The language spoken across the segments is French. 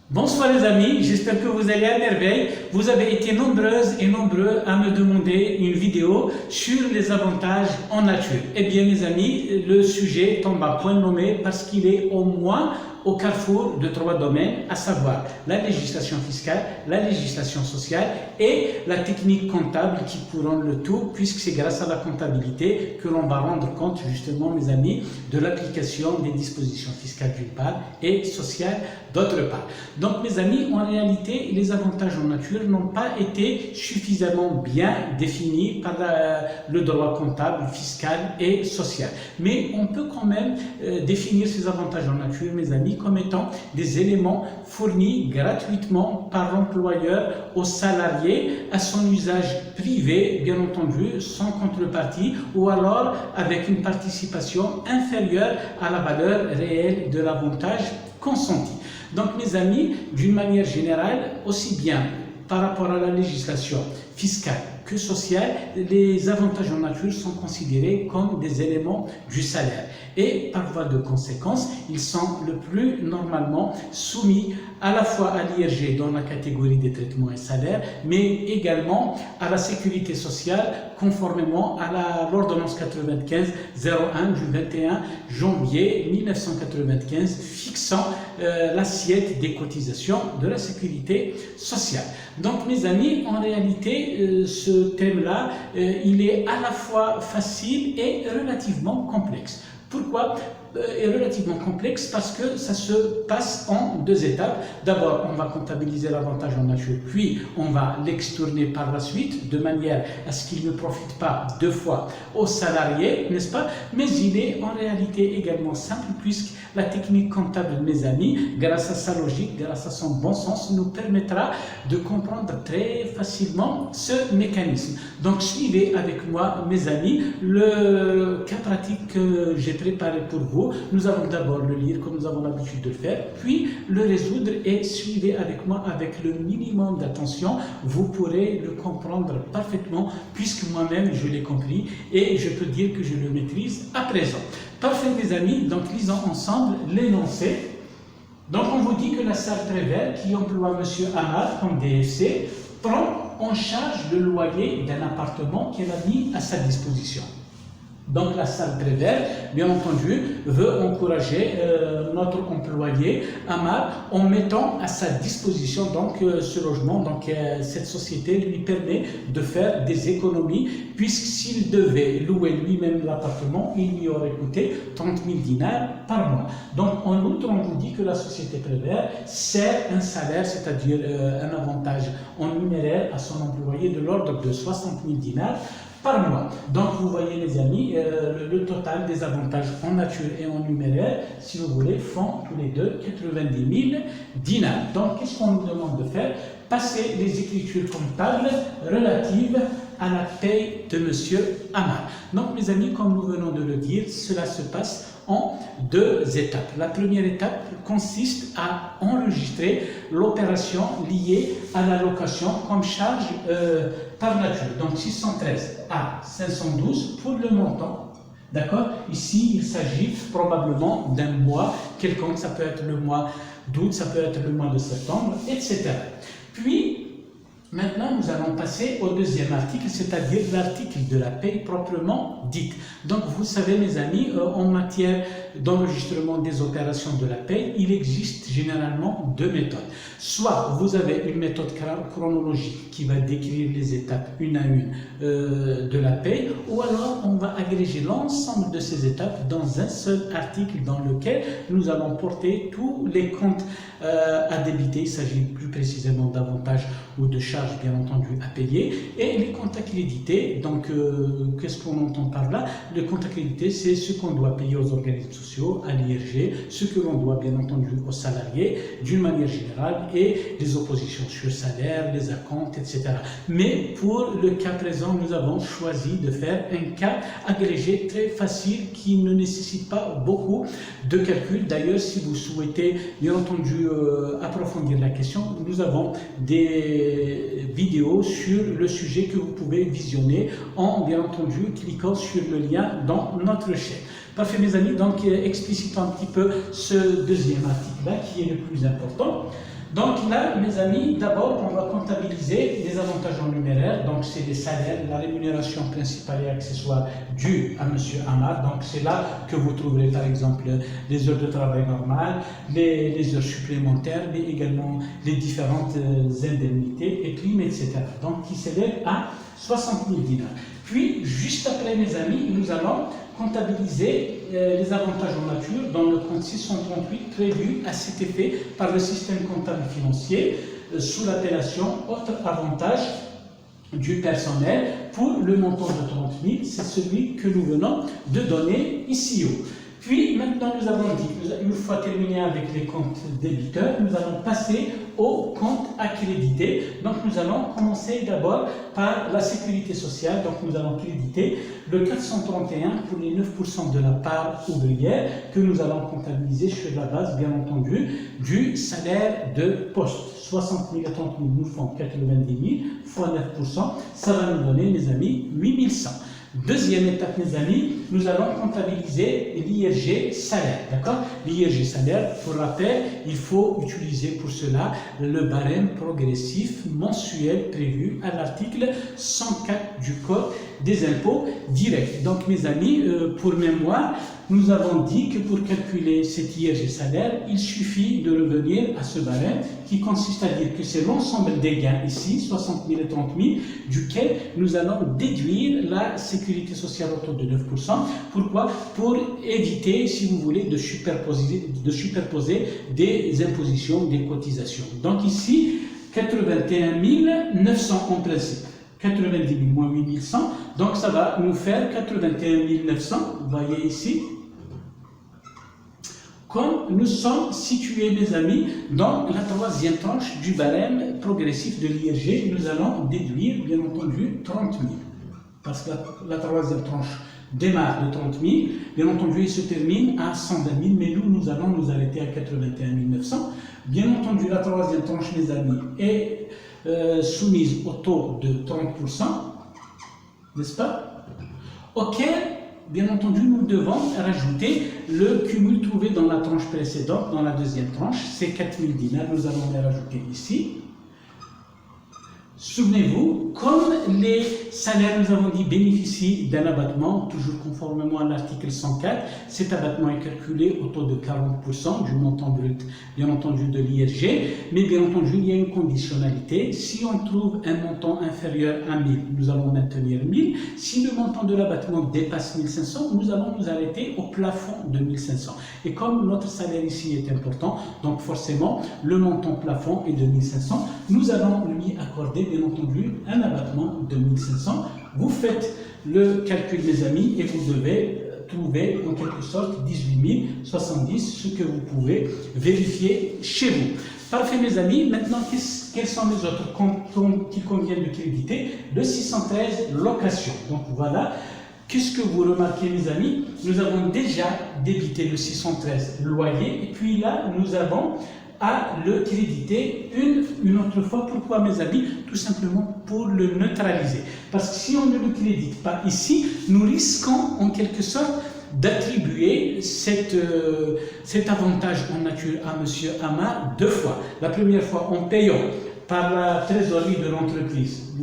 Bonsoir les amis, j'espère que vous allez à merveille. Vous avez été nombreuses et nombreux à me demander une vidéo sur les avantages en nature. Eh bien mes amis, le sujet tombe à point nommé parce qu'il est au moins au carrefour de trois domaines, à savoir la législation fiscale, la législation sociale et la technique comptable qui couronne le tout, puisque c'est grâce à la comptabilité que l'on va rendre compte justement, mes amis, de l'application des dispositions fiscales d'une part et sociales d'autre part. Donc mes amis, en réalité, les avantages en nature n'ont pas été suffisamment bien définis par le droit comptable, fiscal et social. Mais on peut quand même définir ces avantages en nature, mes amis, comme étant des éléments fournis gratuitement par l'employeur aux salariés à son usage privé, bien entendu, sans contrepartie, ou alors avec une participation inférieure à la valeur réelle de l'avantage consenti. Donc mes amis, d'une manière générale, aussi bien par rapport à la législation fiscale que sociale, les avantages en nature sont considérés comme des éléments du salaire. Et par voie de conséquence, ils sont le plus normalement soumis à la fois à l'IRG dans la catégorie des traitements et salaires, mais également à la sécurité sociale conformément à l'ordonnance 95-01 du 21 janvier 1995 fixant l'assiette des cotisations de la sécurité sociale. Donc mes amis, en réalité, ce thème-là, il est à la fois facile et relativement complexe. Pourquoi est relativement complexe? Parce que ça se passe en deux étapes. D'abord, on va comptabiliser l'avantage en nature, puis on va l'extourner par la suite, de manière à ce qu'il ne profite pas deux fois aux salariés, n'est-ce pas? Mais il est en réalité également simple, puisque la technique comptable de mes amis, grâce à sa logique, grâce à son bon sens, nous permettra de comprendre très facilement ce mécanisme. Donc suivez avec moi, mes amis, le cas pratique que j'ai préparé pour vous. Nous allons d'abord le lire comme nous avons l'habitude de le faire, puis le résoudre, et suivez avec moi avec le minimum d'attention. Vous pourrez le comprendre parfaitement, puisque moi-même je l'ai compris et je peux dire que je le maîtrise à présent. Parfait mes amis, donc lisons ensemble l'énoncé. Donc on vous dit que la salle Prévert, qui emploie M. Hamad comme DFC, prend en charge le loyer d'un appartement qu'elle a mis à sa disposition. Donc la salle Prévert, bien entendu, veut encourager notre employé Hamad en mettant à sa disposition donc ce logement. Donc cette société lui permet de faire des économies, puisque s'il devait louer lui-même l'appartement, il lui aurait coûté 30 000 dinars par mois. Donc en outre, on vous dit que la société Prévert sert un salaire, c'est-à-dire un avantage en numéraire à son employé de l'ordre de 60 000 dinars par mois. Donc vous voyez les amis, le total des avantages en nature et en numéraire, si vous voulez, font tous les deux 90 000 dinars. Donc qu'est-ce qu'on nous demande de faire? Passer les écritures comptables relatives à la paye de M. Hamad. Donc mes amis, comme nous venons de le dire, cela se passe en deux étapes. La première étape consiste à enregistrer l'opération liée à la location comme charge par nature. Donc 613 à 512 pour le montant. D'accord? Ici, il s'agit probablement d'un mois quelconque. Ça peut être le mois d'août, ça peut être le mois de septembre, etc. Puis, maintenant, nous allons passer au deuxième article, c'est-à-dire l'article de la paye proprement dite. Donc, vous savez, mes amis, en matière d'enregistrement des opérations de la paye, il existe généralement deux méthodes. Soit vous avez une méthode chronologique qui va décrire les étapes une à une de la paye, ou alors on va agréger l'ensemble de ces étapes dans un seul article dans lequel nous allons porter tous les comptes à débiter. Il s'agit plus précisément d'avantages ou de charges, bien entendu, à payer, et les comptes à créditer. Donc qu'est-ce qu'on entend par là? Le compte à créditer, c'est ce qu'on doit payer aux organismes sociaux, à l'IRG, ce que l'on doit bien entendu aux salariés d'une manière générale, et les oppositions sur salaire, les acomptes, etc. Mais pour le cas présent, nous avons choisi de faire un cas agrégé très facile qui ne nécessite pas beaucoup de calcul. D'ailleurs, si vous souhaitez bien entendu approfondir la question, nous avons des vidéos sur le sujet que vous pouvez visionner en bien entendu cliquant sur le lien dans notre chaîne. Parfait mes amis, donc explicitons un petit peu ce deuxième article-là qui est le plus important. Donc là, mes amis, d'abord, on va comptabiliser les avantages en numéraire. Donc, c'est les salaires, la rémunération principale et accessoire due à M. Amar. Donc, c'est là que vous trouverez, par exemple, les heures de travail normales, les heures supplémentaires, mais également les différentes indemnités et primes, etc. Donc, qui s'élèvent à 60 000 dinars. Puis, juste après, mes amis, nous allons comptabiliser les avantages en nature dans le compte 638 prévu à cet effet par le système comptable financier sous l'appellation autres avantages du personnel pour le montant de 30 000, c'est celui que nous venons de donner ici haut. Puis maintenant nous avons dit, une fois terminé avec les comptes débiteurs, nous allons passer aux comptes accrédités. Donc nous allons commencer d'abord par la sécurité sociale. Donc nous allons créditer le 431 pour les 9% de la part ouvrière que nous allons comptabiliser sur la base, bien entendu, du salaire de poste. 60 000 à 30 000 nous font 90 000 fois 9%, ça va nous donner, mes amis, 8 100. Deuxième étape, mes amis, nous allons comptabiliser l'IRG salaire, d'accord? L'IRG salaire, pour rappel, il faut utiliser pour cela le barème progressif mensuel prévu à l'article 104 du Code des impôts directs. Donc, mes amis, pour mémoire, nous avons dit que pour calculer cet IRG salaire, il suffit de revenir à ce barème qui consiste à dire que c'est l'ensemble des gains ici, 60 000 et 30 000, duquel nous allons déduire la sécurité sociale autour de 9%. Pourquoi? Pour éviter, si vous voulez, de superposer des impositions, des cotisations. Donc ici, 81 900 en principe. 90 000 moins 8 100, donc ça va nous faire 81 900, vous voyez ici. Comme nous sommes situés, mes amis, dans la troisième tranche du barème progressif de l'IRG, nous allons déduire, bien entendu, 30 000. Parce que la troisième tranche démarre de 30 000, bien entendu, il se termine à 120 000, mais nous allons nous arrêter à 81 900. Bien entendu, la troisième tranche, mes amis, est soumise au taux de 30%, n'est-ce pas? Auquel, bien entendu, nous devons rajouter le cumul trouvé dans la tranche précédente, dans la deuxième tranche, c'est 4 000 dinars, nous allons les rajouter ici. Souvenez-vous, comme les salaires, nous avons dit, bénéficient d'un abattement, toujours conformément à l'article 104, cet abattement est calculé au taux de 40% du montant brut, bien entendu, de l'IRG, mais bien entendu, il y a une conditionnalité. Si on trouve un montant inférieur à 1000, nous allons maintenir 1000. Si le montant de l'abattement dépasse 1500, nous allons nous arrêter au plafond de 1500. Et comme notre salaire ici est important, donc forcément, le montant plafond est de 1500, nous allons lui accorder bien entendu un abattement de 1500. Vous faites le calcul, mes amis, et vous devez trouver en quelque sorte 18 070, ce que vous pouvez vérifier chez vous. Parfait, mes amis. Maintenant, quels sont les autres comptes qui conviennent de créditer? Le 613, location. Donc voilà. Qu'est-ce que vous remarquez, mes amis? Nous avons déjà débité le 613 loyer, et puis là, nous avons à le créditer une autre fois. Pourquoi, mes amis? Tout simplement pour le neutraliser. Parce que si on ne le crédite pas ici, nous risquons en quelque sorte d'attribuer cet avantage en nature à M. Amar deux fois. La première fois en payant par la trésorerie de l'entreprise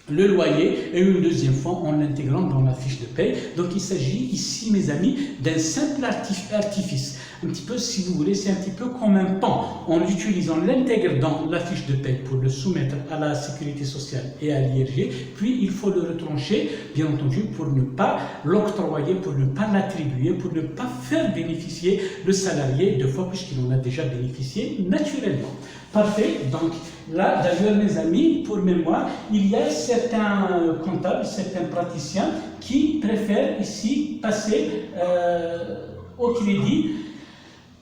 le loyer, et une deuxième fois en l'intégrant dans la fiche de paie. Donc il s'agit ici, mes amis, d'un simple artifice. Un petit peu, si vous voulez, c'est un petit peu comme un pan. On l'utilise, on l'intègre dans la fiche de paie pour le soumettre à la sécurité sociale et à l'IRG, puis il faut le retrancher, bien entendu, pour ne pas l'octroyer, pour ne pas l'attribuer, pour ne pas faire bénéficier le salarié deux fois, puisqu'il en a déjà bénéficié naturellement. Parfait. Donc là, d'ailleurs, mes amis, pour mémoire, il y a certains comptables, certains praticiens qui préfèrent ici passer au crédit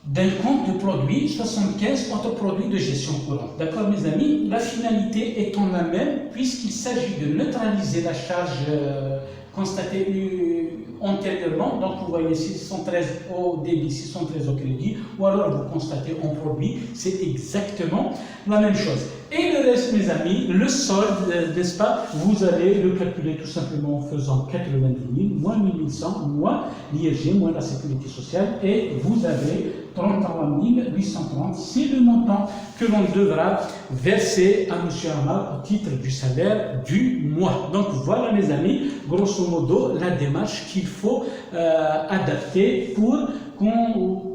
d'un compte de produits 75 autres produits de gestion courante. D'accord, mes amis? La finalité étant la même, puisqu'il s'agit de neutraliser la charge constatée antérieurement. Donc, vous voyez 613 au débit, 613 au crédit, ou alors vous constatez en produit, c'est exactement la même chose. Et le reste, mes amis, le solde, n'est-ce pas, vous allez le calculer tout simplement en faisant 90 000 moins 1100 moins l'IRG moins la sécurité sociale, et vous avez 33 830. C'est le montant que l'on devra verser à M. Amar au titre du salaire du mois. Donc voilà mes amis, grosso modo, la démarche qu'il faut adapter pour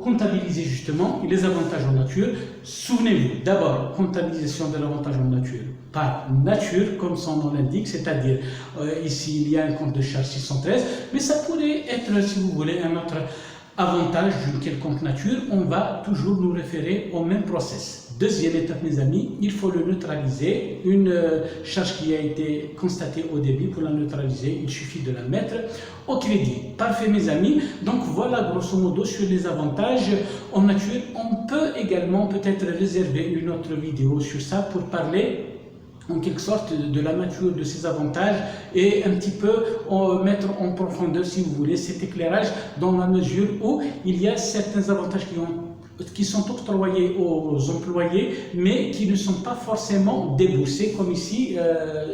comptabiliser justement les avantages en nature. Souvenez-vous, d'abord, comptabilisation de l'avantage en nature par nature, comme son nom l'indique, c'est-à-dire ici il y a un compte de charge 613, mais ça pourrait être, si vous voulez, un autre avantage d'une quelconque nature. On va toujours nous référer au même process. Deuxième étape, mes amis, il faut le neutraliser. Une charge qui a été constatée au début, pour la neutraliser, il suffit de la mettre au crédit. Parfait, mes amis. Donc voilà, grosso modo, sur les avantages en nature. On peut également peut-être réserver une autre vidéo sur ça pour parler en quelque sorte de la nature de ces avantages et un petit peu mettre en profondeur, si vous voulez, cet éclairage dans la mesure où il y a certains avantages qui sont octroyés aux employés, mais qui ne sont pas forcément déboursés, comme ici,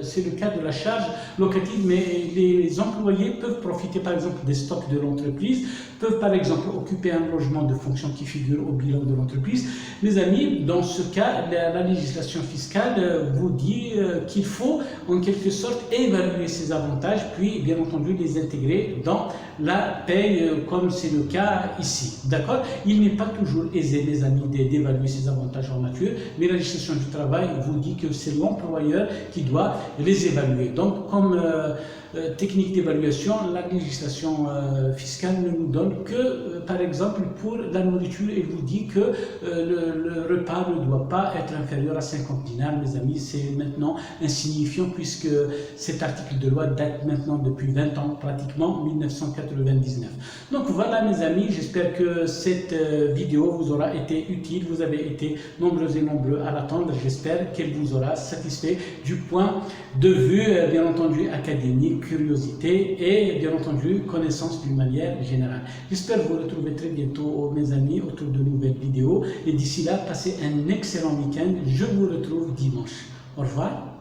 c'est le cas de la charge locative, mais les employés peuvent profiter par exemple des stocks de l'entreprise, peuvent par exemple occuper un logement de fonction qui figure au bilan de l'entreprise. Mes amis, dans ce cas, la législation fiscale vous dit qu'il faut en quelque sorte évaluer ces avantages, puis bien entendu les intégrer dans la paye, comme c'est le cas ici. D'accord? Il n'est pas toujours aisé, les amis, d'évaluer ces avantages en nature, mais la législation du travail vous dit que c'est l'employeur qui doit les évaluer. Donc, comme technique d'évaluation, la législation fiscale ne nous donne que, par exemple, pour la nourriture, elle vous dit que le repas ne doit pas être inférieur à 50 dinars, mes amis. C'est maintenant insignifiant puisque cet article de loi date maintenant depuis 20 ans, pratiquement 1999. Donc voilà, mes amis, j'espère que cette vidéo vous aura été utile. Vous avez été nombreux et nombreux à l'attendre. J'espère qu'elle vous aura satisfait du point de vue, bien entendu, académique, curiosité et bien entendu connaissance d'une manière générale. J'espère vous retrouver très bientôt, mes amis, autour de nouvelles vidéos et d'ici là, passez un excellent week-end. Je vous retrouve dimanche. Au revoir.